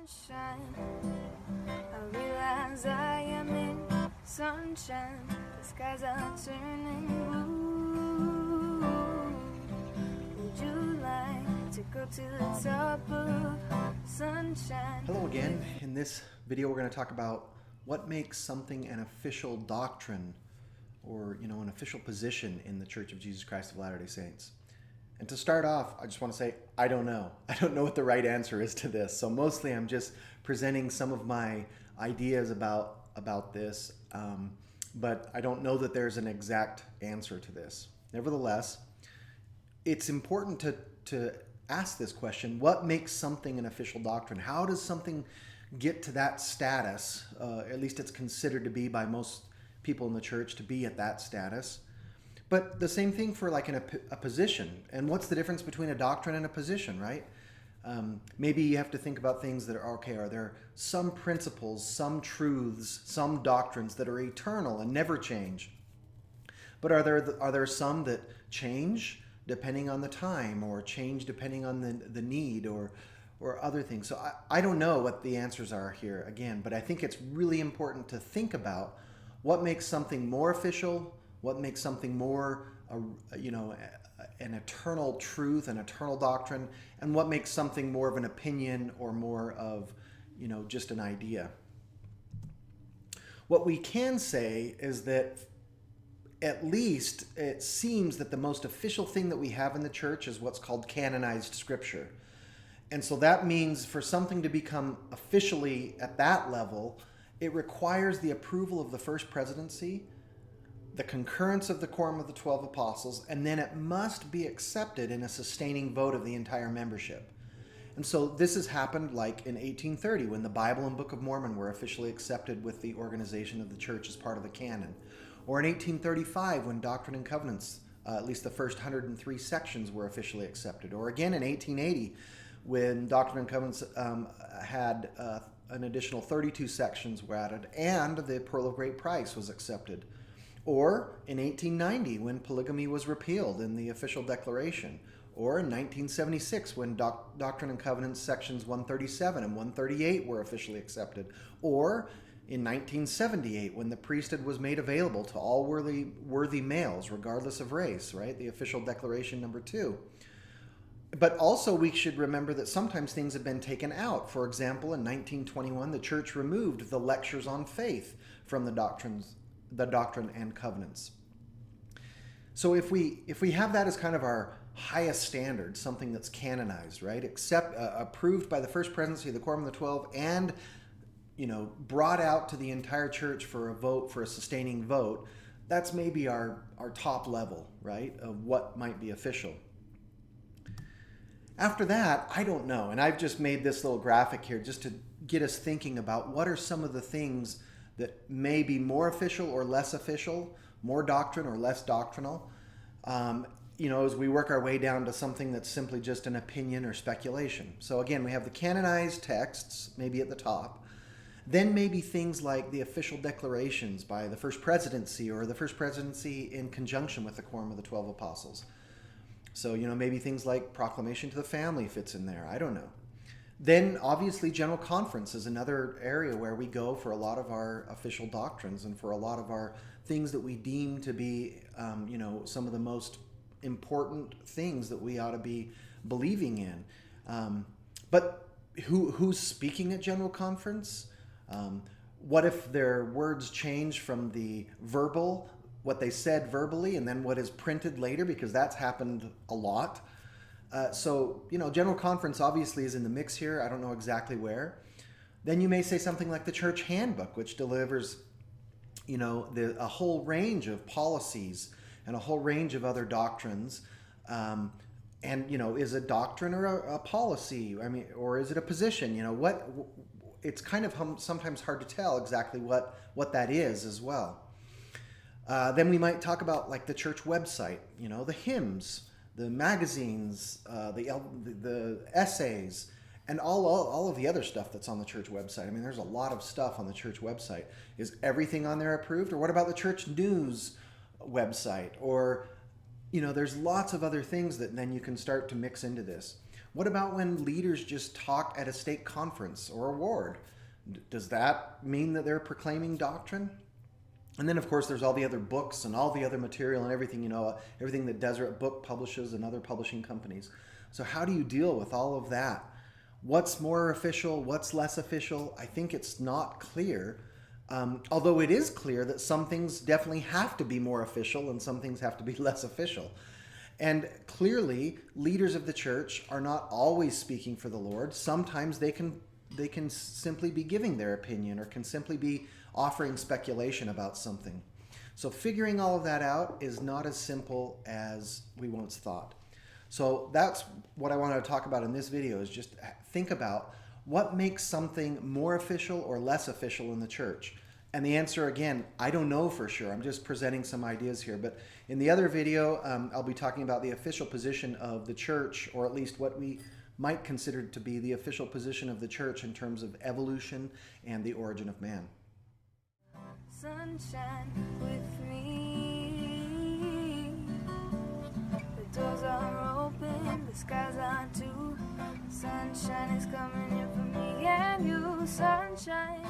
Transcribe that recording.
sunshine. I realize I am in sunshine. The skies are turning blue. Would you like to go to the top of sunshine? Hello again. In this video, we're going to talk about what makes something an official doctrine or, an official position in the Church of Jesus Christ of Latter-day Saints. And to start off, I just want to say, I don't know. I don't know what the right answer is to this. So mostly I'm just presenting some of my ideas about this, but I don't know that there's an exact answer to this. Nevertheless, it's important to ask this question: what makes something an official doctrine? How does something get to that status? At least it's considered to be by most people in the church to be at that status. But the same thing for like a position. And what's the difference between a doctrine and a position, right? Maybe you have to think about things that are, okay, are there some principles, some truths, some doctrines that are eternal and never change? But are there some that change depending on the time, or change depending on the need, or other things? So I don't know what the answers are here again, but I think it's really important to think about what makes something more official, what makes something more, an eternal truth, an eternal doctrine, and what makes something more of an opinion or more of, just an idea. What we can say is that at least it seems that the most official thing that we have in the church is what's called canonized scripture. And so that means for something to become officially at that level, it requires the approval of the First Presidency, the concurrence of the Quorum of the 12 Apostles, and then it must be accepted in a sustaining vote of the entire membership. And so this has happened like in 1830 when the Bible and Book of Mormon were officially accepted with the organization of the church as part of the canon. Or in 1835 when Doctrine and Covenants, at least the first 103 sections, were officially accepted. Or again in 1880 when Doctrine and Covenants had an additional 32 sections were added and the Pearl of Great Price was accepted. Or in 1890 when polygamy was repealed in the official declaration. Or in 1976 when Doctrine and Covenants sections 137 and 138 were officially accepted. Or in 1978 when the priesthood was made available to all worthy males regardless of race, right? The official declaration number 2. But also we should remember that sometimes things have been taken out. For example, in 1921 the church removed the lectures on faith from the Doctrine and Covenants. So if we have that as kind of our highest standard, something that's canonized, right, approved by the First Presidency, the Quorum of the 12, and brought out to the entire church for a vote, for a sustaining vote, that's maybe our top level, right, of what might be official. After that, I don't know, and I've just made this little graphic here just to get us thinking about what are some of the things that may be more official or less official, more doctrine or less doctrinal, as we work our way down to something that's simply just an opinion or speculation. So again, we have the canonized texts, maybe at the top. Then maybe things like the official declarations by the First Presidency or the First Presidency in conjunction with the Quorum of the 12 Apostles. So, maybe things like proclamation to the family fits in there. I don't know. Then, obviously, General Conference is another area where we go for a lot of our official doctrines and for a lot of our things that we deem to be, some of the most important things that we ought to be believing in. But who's speaking at General Conference? What if their words change from the verbal, what they said verbally, and then what is printed later, because that's happened a lot. So General Conference obviously is in the mix here. I don't know exactly where. Then you may say something like the Church Handbook, which delivers, a whole range of policies and a whole range of other doctrines. Is a doctrine or a policy? Or is it a position? It's kind of sometimes hard to tell exactly what that is as well. Then we might talk about like the church website, the hymns, the magazines, the essays, and all of the other stuff that's on the church website. There's a lot of stuff on the church website. Is everything on there approved? Or what about the church news website? Or, there's lots of other things that then you can start to mix into this. What about when leaders just talk at a stake conference or a ward? Does that mean that they're proclaiming doctrine? And then, of course, there's all the other books and all the other material and everything, everything that Deseret Book publishes and other publishing companies. So how do you deal with all of that? What's more official? What's less official? I think it's not clear. Although it is clear that some things definitely have to be more official and some things have to be less official. And clearly, leaders of the church are not always speaking for the Lord. Sometimes they can simply be giving their opinion or can simply be offering speculation about something. So figuring all of that out is not as simple as we once thought. So that's what I wanted to talk about in this video, is just think about what makes something more official or less official in the church. And the answer, again, I don't know for sure. I'm just presenting some ideas here. But in the other video, I'll be talking about the official position of the church, or at least what we might consider to be the official position of the church in terms of evolution and the origin of man. Sunshine with me. The doors are open, the skies are too. Sunshine is coming in for me and you. Sunshine.